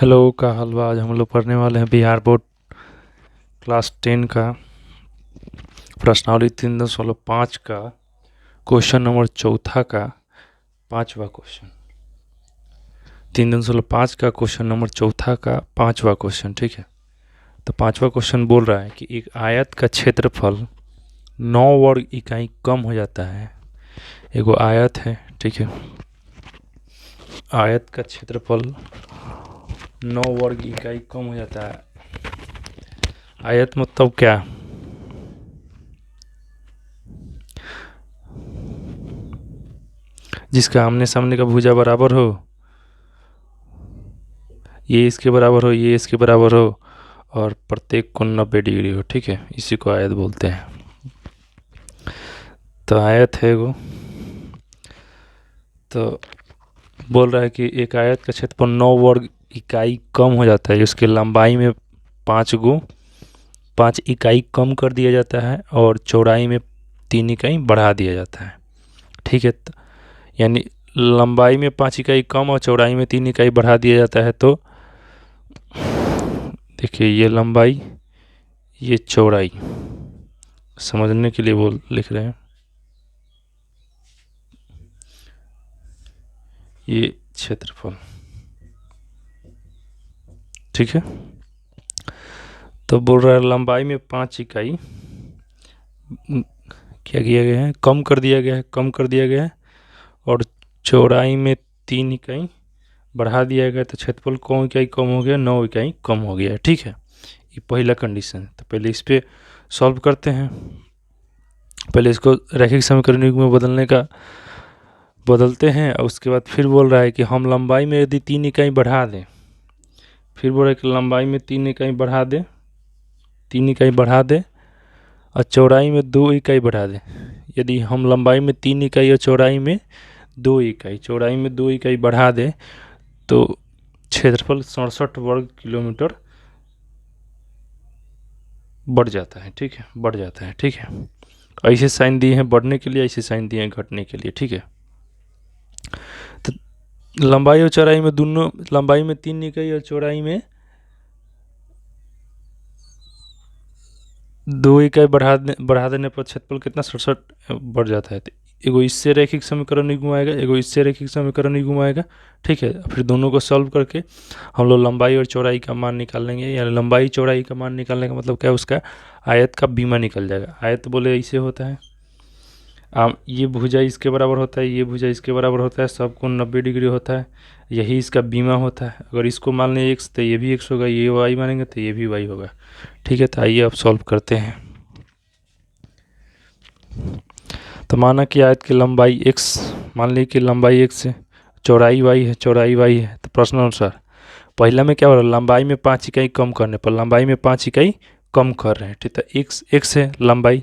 Hello, क्या हाल बा। आज हम लोग पढ़ने वाले हैं बिहार बोर्ड क्लास 10 का प्रश्नावली 3.5 का क्वेश्चन नंबर चौथा का पांचवा क्वेश्चन। 3.5 का क्वेश्चन नंबर चौथा का पांचवा क्वेश्चन, ठीक है। तो पांचवा क्वेश्चन बोल रहा है कि एक आयत का क्षेत्रफल 9 वर्ग इकाई कम हो जाता है। एगो आयत है, ठीक है। आयत का क्षेत्रफल 9 वर्ग इकाई कम हो जाता है। आयत मतलब क्या? जिसका आमने सामने का भुजा बराबर हो, ये इसके बराबर हो, ये इसके बराबर हो, और प्रत्येक कोण 90 डिग्री हो, ठीक है। इसी को आयत बोलते हैं। तो आयत है वो। तो बोल रहा है कि एक आयत का क्षेत्रफल 9 वर्ग इकाई कम हो जाता है। उसकी लंबाई में 5 इकाई कम कर दिया जाता है और चौड़ाई में 3 इकाई बढ़ा दिया जाता है, ठीक है। यानी लंबाई में 5 इकाई कम और चौड़ाई में 3 इकाई बढ़ा दिया जाता है। तो देखिए, ये लंबाई, ये चौड़ाई, समझने के लिए वो लिख रहे हैं। ये क्षेत्रफल, ठीक है। तो बोल रहा है लंबाई में 5 इकाई क्या किया गया है, कम कर दिया गया है, और चौड़ाई में 3 इकाई बढ़ा दिया गया। तो क्षेत्रफल कौन इकाई कम हो गया? 9 इकाई कम हो गया है, ठीक है। ये पहला कंडीशन है। तो पहले इस पे सॉल्व करते हैं। पहले इसको रैखिक समीकरण युग में बदलते हैं, और उसके बाद फिर बोल रहा है कि हम लंबाई में यदि 3 इकाई बढ़ा दें, फिर बोल रहा है कि लंबाई में 3 इकाई बढ़ा दें, 3 इकाई बढ़ा दें और चौड़ाई में 2 इकाई बढ़ा दें। यदि हम लंबाई में 3 इकाई और चौड़ाई में 2 इकाई बढ़ा दें तो क्षेत्रफल 67 वर्ग किलोमीटर बढ़ जाता है, ठीक है। बढ़ जाता है, ठीक है। ऐसे साइन दिए हैं बढ़ने के लिए, ऐसे साइन दिए हैं घटने के लिए, ठीक है। तो लंबाई और चौड़ाई में दोनों, लंबाई में 3 इकाई और चौड़ाई में 2 इकाई बढ़ा देने पर क्षेत्रफल कितना? 67 बढ़ जाता है। तो एगो इससे रैखिक समीकरण युग्म आएगा, एगो इससे रैखिक समीकरण युग्म आएगा, ठीक है। फिर दोनों को सॉल्व करके हम लोग लंबाई और चौड़ाई का मान निकाल लेंगे। यानी लंबाई चौड़ाई का मान निकालने का मतलब क्या है? उसका आयत का बीमा निकल जाएगा। आयत बोले ऐसे होता है, ये भुजा इसके बराबर होता है, ये भुजा इसके बराबर होता है, सब कोण 90 डिग्री होता है। यही इसका बीमा होता है। अगर इसको मान लें x तो ये भी x होगा, ये y मानेंगे तो ये भी y होगा, ठीक है। तो आइए अब सॉल्व करते हैं। तो माना कि आयत की लंबाई x, मान ली कि लंबाई x है, चौड़ाई y है, तो प्रश्न अनुसार पहला में क्या हो रहा है? लंबाई में 5 इकाई कम करने पर, लंबाई में 5 इकाई कम कर रहे हैं, ठीक है। x है, लंबाई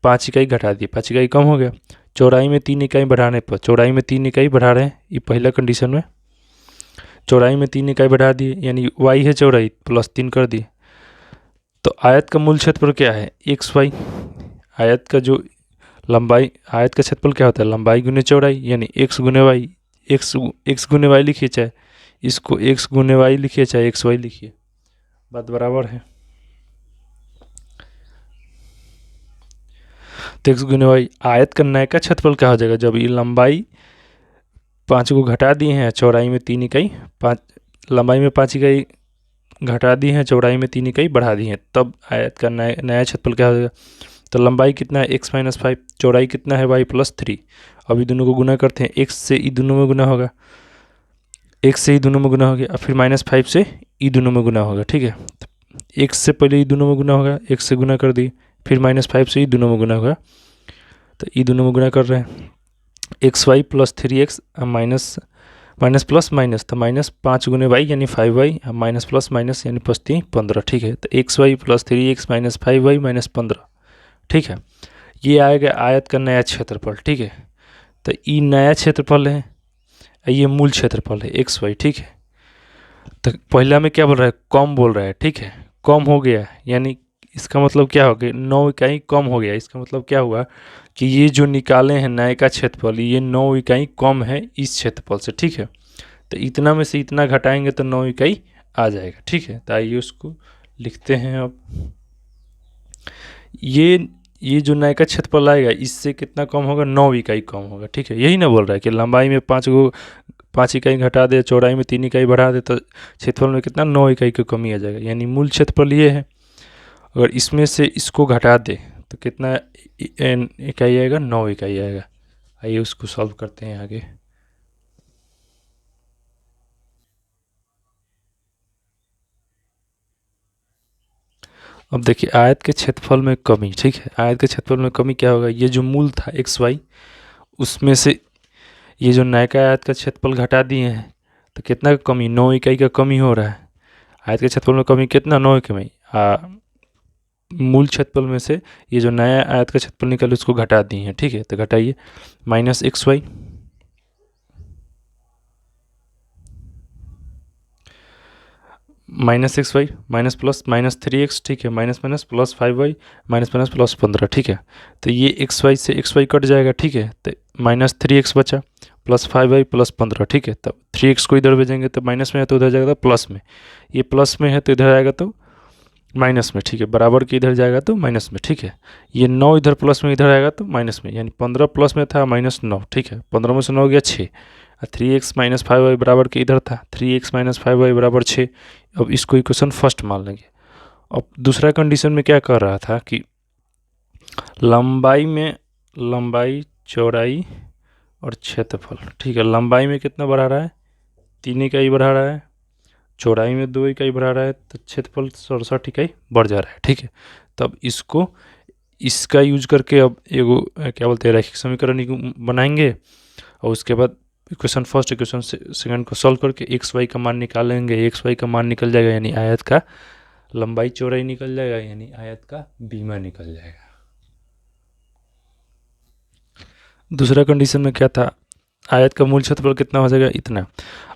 5 इकाई घटा दी, 5 इकाई कम हो गया। चौड़ाई में 3 इकाई बढ़ाने पर, चौड़ाई में 3 इकाई बढ़ा रहे हैं, ये पहला कंडीशन में चौड़ाई में 3 इकाई बढ़ा दिए, यानी y है चौड़ाई प्लस 3 कर दिए। तो आयत का मूल क्षेत्रफल क्या है? XY। आयत का जो लंबाई, आयत का क्षेत्रफल क्या होता है? लंबाई गुने चौड़ाई, यानी x गुने वाई, x गुने वाई लिखिए, चाहे इसको x गुने वाई लिखिए, चाहे XY लिखिए, बात बराबर है। तो x गुने वाई, आयत का नया का क्षेत्रफल क्या हो जाएगा? जब ये लंबाई 5 को घटा दिए हैं, चौड़ाई में 3 इकाई, 5 लंबाई में 5 इकाई घटा दी है, चौड़ाई में 3 इकाई बढ़ा दी है, तब आयत का नया क्षेत्रफल क्या हो जाएगा? तो लंबाई कितना है? x-5, चौड़ाई कितना है? y+3। अभी दोनों को गुना करते हैं, x से ई दोनों में गुना होगा, x से ई दोनों में गुना हो गया, फिर -5 से ई दोनों में गुना होगा, ठीक है। तो x से पहले ई दोनों में गुना होगा, x से गुना कर दी, फिर -5 से ई दोनों में गुना होगा, तो ई दोनों में गुना कर रहे हैं। XY + 3x minus plus minus, तो -5 गुने वाई यानी 5y, माइनस प्लस माइनस यानी 15, ठीक है। तो XY + 3x - 5y - 15, ठीक है। ये आएगा आयत का नया क्षेत्रफल, ठीक है। तो ये नया क्षेत्रफल है, ये मूल क्षेत्रफल है XY, ठीक है। तो पहला में क्या बोल रहा है? कम बोल रहा है, ठीक है। कम हो गया, यानी इसका मतलब क्या हो गया? 9 इकाई कम हो गया। इसका मतलब क्या हुआ कि ये जो निकाले हैं नए का क्षेत्रफल, ये 9 इकाई कम है इस क्षेत्रफल से, ठीक है। तो इतना में से इतना घटाएंगे तो 9 इकाई आ जाएगा। ठीक है, तो आइए उसको लिखते हैं। अब ये जो नए का क्षेत्रफल आएगा इससे कितना कम होगा, 9 इकाई कम होगा। ठीक है, यही ना बोल रहा है कि लंबाई में 5 इकाई घटा दे, चौड़ाई में 3 इकाई बढ़ा दे, तो क्षेत्रफल में कितना 9 इकाई की कमी आ जाएगा। यानी मूल क्षेत्रफल ये है, अगर इसमें से इसको घटा दे तो कितना इकाई आएगा, 9 इकाई आएगा। आइए उसको सॉल्व करते हैं आगे। अब देखिए आयत के क्षेत्रफल में कमी। ठीक है, आयत के क्षेत्रफल में कमी क्या होगा, ये जो मूल था XY उसमें से ये जो नयका आयत का क्षेत्रफल घटा दिए हैं तो कितना का कमी, 9 इकाई का कमी हो रहा है। आयत के क्षेत्रफल में कमी कितना, 9 इकाई। मूल क्षेत्रफल में से ये जो नया आयत का क्षेत्रफल निकले उसको घटा दिए हैं। ठीक है, तो घटाइए, -XY -XY minus plus -3x। ठीक है, minus minus plus 5y minus minus plus 15। ठीक है, तो ये XY से XY कट जाएगा। ठीक है, तो -3x बचा प्लस 5y प्लस 15। ठीक है, तब 3x को इधर भेजेंगे तो माइनस में है तो उधर जाएगा तो प्लस में, ये प्लस में है तो इधर आएगा तो माइनस में। ठीक है, बराबर के इधर जाएगा तो माइनस में। ठीक है, ये 9 इधर प्लस में, इधर आएगा तो माइनस में, यानी 15 प्लस में था -9। ठीक है, 15 में से 9 गया 6, 3x माइनस 5y बराबर के इधर था 3x माइनस 5y बराबर 6। अब इसको इक्वेशन फर्स्ट मान लेंगे। अब दूसरा कंडीशन में क्या कर रहा था कि लंबाई चौड़ाई और क्षेत्रफल। ठीक है, लंबाई में कितना बढ़ा रहा है, 3 इकाई बढ़ा रहा है, चौड़ाई में 2 इकाई बढ़ा रहा है, तो क्षेत्रफल 67 इकाई बढ़ जा रहा है। ठीक है, तब इसका यूज करके अब एगो क्या बोलते हैं रैखिक समीकरण बनाएंगे, और उसके बाद इक्वेशन फर्स्ट इक्वेशन सेकंड को सॉल्व करके XY का मान निकालेंगे। XY का मान निकल जाएगा, यानी आयत का लंबाई चौड़ाई निकल जाएगा, यानी आयत का बीमा निकल जाएगा। दूसरा कंडीशन में क्या था, आयत का मूल क्षेत्रफल कितना हो जाएगा, इतना।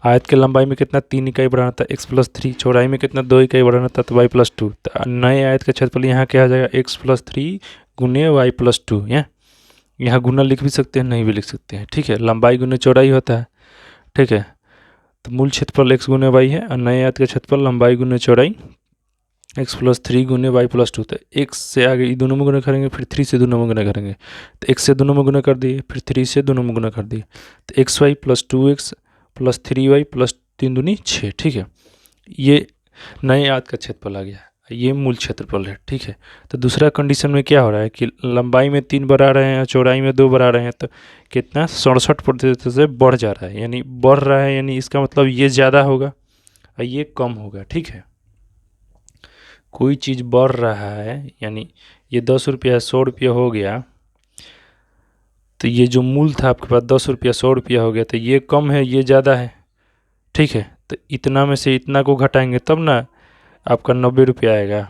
आयत के लंबाई में कितना 3 इकाई बढ़ाना था, x+3। चौड़ाई में कितना 2 इकाई बढ़ाना था, तो y+2। तो नए आयत का क्षेत्रफल यहाँ क्या आ जाएगा, x+3 गुने y+2। यहाँ गुना लिख भी सकते हैं, नहीं भी लिख सकते हैं। ठीक है, लंबाई गुने चौड़ाई होता है। ठीक है, तो मूल क्षेत्रफल x गुने y है, और नए आयत का क्षेत्रफल लंबाई गुने चौड़ाई x+3 गुने y+2। तो x से आगे ये दोनों में गुना करेंगे, फिर 3 से दोनों में गुना करेंगे, तो x से दोनों में गुना कर दिए, फिर 3 से दोनों में गुना कर दिए, तो xy + 2x + 3y + 3 दूनी 6। ठीक है, ये नए आयत का क्षेत्रफल आ गया, ये मूल क्षेत्रफल है। ठीक है, तो दूसरा कंडीशन में क्या हो रहा है कि लंबाई में 3 बढ़ा रहे हैं, चौड़ाई में 2 बढ़ा रहे हैं, तो कितना 67% से बढ़ जा रहा है, यानी बढ़ रहा है, यानी इसका मतलब ये ज़्यादा होगा और ये कम होगा। ठीक है, कोई चीज़ बढ़ रहा है, यानी ये 10 रुपया 100 रुपया हो गया, तो ये जो मूल था आपके पास 10 रुपया 100 रुपया हो गया, तो ये कम है, ये ज़्यादा है। ठीक है, तो इतना में से इतना को घटाएंगे तब ना आपका 90 रुपया आएगा।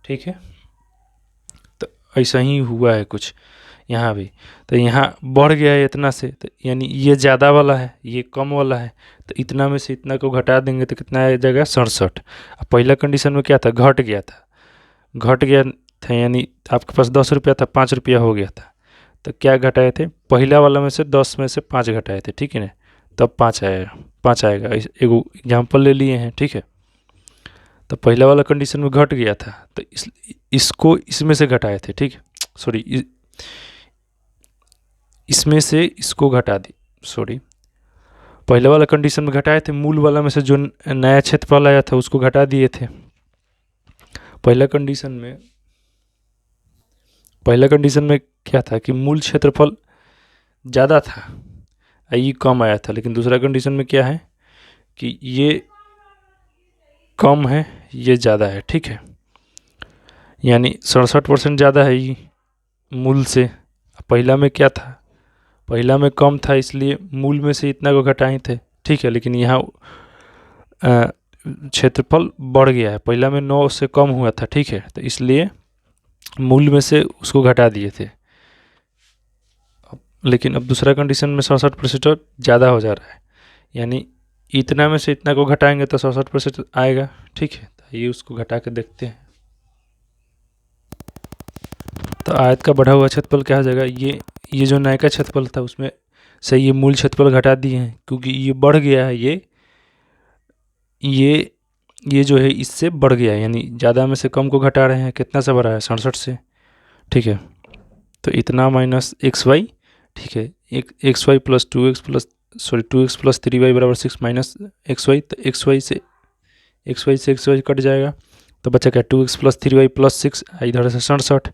ठीक है, तो ऐसा ही हुआ है कुछ यहाँ भी, तो यहाँ बढ़ गया है इतना से, तो यानी ये ज़्यादा वाला है, ये कम वाला है, तो इतना में से इतना को घटा देंगे तो कितना आ जाएगा, 67। अब पहला कंडीशन में क्या था, घट गया था, यानी आपके पास 10 रुपया था, 5 रुपया हो गया था, तो क्या घटाए थे, पहला वाला में से 10 में से 5 घटाए थे। ठीक है ना, तब 5 आएगा। एगो एग्जाम्पल ले लिए हैं। ठीक है, तो पहला वाला कंडीशन में घट गया था, तो इसको इसमें से घटाए थे। ठीक है, सॉरी, इसमें से इसको घटा दी, सॉरी, पहले वाला कंडीशन में घटाए थे, मूल वाला में से जो नया क्षेत्रफल आया था उसको घटा दिए थे। पहला कंडीशन में क्या था कि मूल क्षेत्रफल ज़्यादा था, ये कम आया था, लेकिन दूसरा कंडीशन में क्या है कि ये कम है, ये ज़्यादा है। ठीक है, यानी 67% ज़्यादा है ये मूल से। पहला में क्या था, पहला में कम था, इसलिए मूल में से इतना को घटाए थे। ठीक है, लेकिन यहाँ क्षेत्रफल बढ़ गया है, पहला में 9 से कम हुआ था। ठीक है, तो इसलिए मूल में से उसको घटा दिए थे, लेकिन अब दूसरा कंडीशन में 67% ज़्यादा हो जा रहा है, यानी इतना में से इतना को घटाएंगे तो 67% आएगा। ठीक है, तो ये उसको घटा के देखते हैं। तो आयत का बढ़ा हुआ क्षेत्रफल क्या हो जाएगा, ये जो नया का क्षेत्रफल था उसमें से ये मूल क्षेत्रफल घटा दिए हैं, क्योंकि ये बढ़ गया है, ये ये जो है इससे बढ़ गया है, यानी ज़्यादा में से कम को घटा रहे हैं, कितना से बढ़ा है 67 से, ठीक है। तो इतना माइनस एक्स वाई, ठीक है, एक x y plus 2x plus 2x plus 3y बराबर 6 माइनस एक्स वाई, तो एक्स वाई कट जाएगा, तो बचा क्या 2x प्लस 3y प्लस 6, इधर से 67,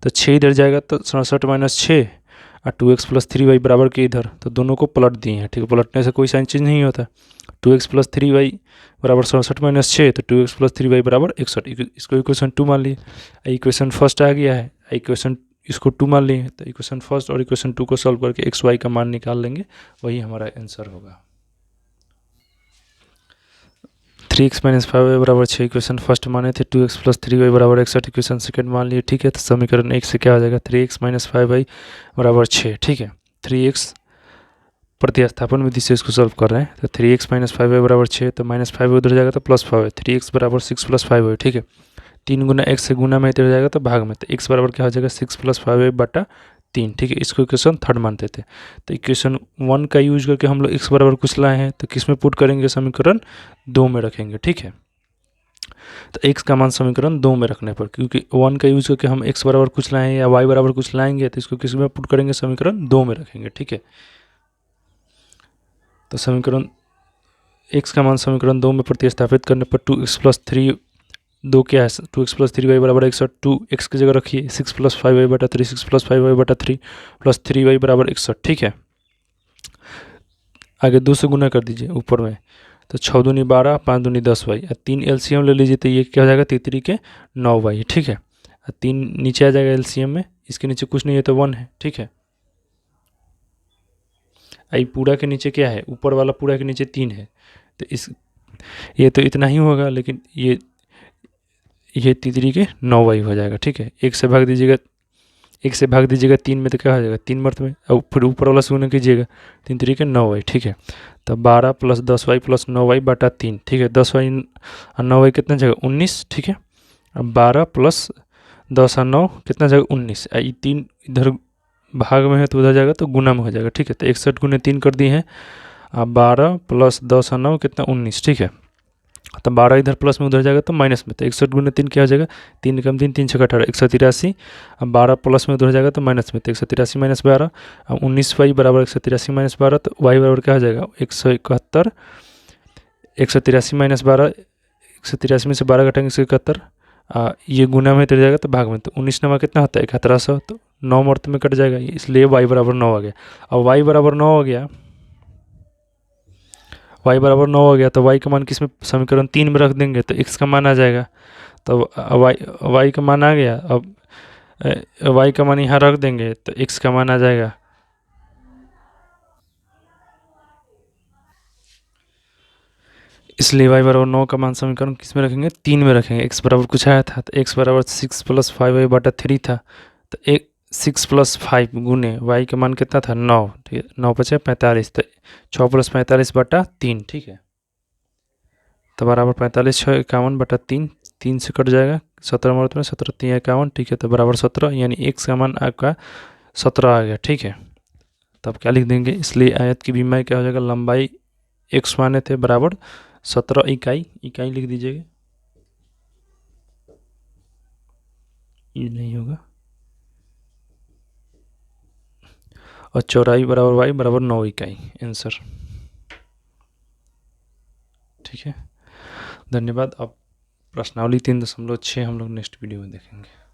तो 6 इधर जाएगा तो 67 माइनस 6 और 2x प्लस 3y बराबर के इधर, तो दोनों को पलट दिए हैं, ठीक है। पलटने से कोई साइन चेंज नहीं होता। 2x प्लस 3y बराबर 67 माइनस 6, तो 2x प्लस 3y बराबर 61, इसको इक्वेशन 2 मान लिए। इक्वेशन फर्स्ट आ गया है, इक्वेशन इसको 2 मान लिए, तो इक्वेशन फर्स्ट और इक्वेशन 2 को सॉल्व करके एक्स वाई का मान निकाल लेंगे, वही हमारा आंसर होगा। 3x माइनस 5y बराबर 6 इक्वेशन फर्स्ट माने थे, 2x प्लस 3y बराबर 61 इक्वेशन सेकंड मान लिए, ठीक है। तो समीकरण 1 से क्या हो जाएगा 3x माइनस 5y बराबर 6, ठीक है। 3x प्रतिस्थापन विधि से इसको सॉल्व कर रहे हैं, तो 3x माइनस 5y बराबर 6, तो माइनस 5 उधर जाएगा तो प्लस 5y, 3x बराबर 6 प्लस 5y, ठीक है। 3 गुना x से गुना में इधर जाएगा तो भाग में, तो x बराबर क्या हो जाएगा 6 प्लस 5y बटा 3, ठीक है। इसको इक्वेशन थर्ड मानते थे। तो इक्वेशन 1 का यूज करके हम लोग x बराबर कुछ लाए हैं, तो किस में पुट करेंगे, समीकरण 2 में रखेंगे, ठीक है। तो x का मान समीकरण 2 में रखने पर, क्योंकि 1 का यूज करके हम x बराबर कुछ लाए हैं या y बराबर कुछ लाएंगे, तो इसको किस में पुट करेंगे, समीकरण 2 में रखेंगे, ठीक है। तो समीकरण x का मान समीकरण 2 में प्रतिस्थापित करने पर 2x प्लस 3 2 क्या है 2x प्लस 3y बराबर 61, 2x की जगह रखिए 6 प्लस 5y बटा 3, 6 प्लस 5y बटा 3 प्लस 3y बराबर 61, ठीक है। आगे 2 से गुना कर दीजिए ऊपर में, तो 6 दूनी 12, 5 दूनी 10y, 3 एलसीएम ले लीजिए, तो ये क्या हो जाएगा 3 के 9y, ठीक है। 3 नीचे आ जाएगा एलसीएम में, इसके नीचे कुछ नहीं है तो 1 है, ठीक है। आई पूरा के नीचे क्या है, ऊपर वाला पूरा के नीचे 3 है, तो इस ये तो इतना ही होगा, लेकिन ये 3 के 9y हो जाएगा, ठीक है। 1 से भाग दीजिएगा 3 में, तो क्या हो जाएगा 3 मर्त में, और फिर ऊपर वाला से गुना कीजिएगा, 3 के 9y, ठीक है। तो 12 प्लस 10y प्लस 9y बटा 3, ठीक है। 10y और 9y कितना जगह 19, ठीक है। अब 12 प्लस 10 और 9 कितना जगह 19, ये 3 इधर भाग में है तो उधर जाएगा तो गुना में हो जाएगा, ठीक है। तो 61 गुने 3 कर दिए हैं, अब 12 प्लस 10 और 9 कितना 19, ठीक है। तो 12 इधर प्लस में उधर जाएगा तो माइनस में, तो 61 गुने 3 क्या हो जाएगा 3 कम 3 3 छः 18 183, अब 12 प्लस में उधर जाएगा तो माइनस में, तो 183 माइनस 12, अब 19y बराबर 183 माइनस 12, तो y बराबर क्या हो जाएगा 171, 183 माइनस 12, 183 में से 12 घटाएंगे 171, ये गुना में इधर जाएगा तो भाग में, तो 19 नमा कितना होता है 1700, तो 9 मर्त में कट जाएगा, इसलिए y बराबर 9 आ गया। अब y बराबर 9 हो गया, y बराबर 9 हो गया, तो y का मान किस में समीकरण 3 में रख देंगे तो x का मान आ जाएगा, तो y का मान आ गया। अब y का मान यहाँ रख देंगे तो x का मान आ जाएगा, इसलिए y बराबर 9 का मान समीकरण किस में रखेंगे 3 में रखेंगे। x बराबर कुछ आया था, तो x बराबर 6 प्लस 5y बटा 3 था, तो 6 प्लस 5 गुने y का मान कितना था 9, ठीक है। 9 बचे 45, तो 6 प्लस 45 बटा 3, ठीक है। तो बराबर 45 6 51 बटा 3, 3 से कट जाएगा 17 मर्द में 17 3 51, ठीक है। तो बराबर 17, यानी x का मान आपका 17 आ गया, ठीक है। तब क्या लिख देंगे, इसलिए आयत की बीमारी क्या हो जाएगा, लंबाई x माने थे बराबर 17 इकाई लिख दीजिएगा, ये नहीं होगा, और चौड़ाई बराबर y बराबर 9 इकाई, आंसर, ठीक है। धन्यवाद। अब प्रश्नावली 3.6 हम लोग नेक्स्ट वीडियो में देखेंगे।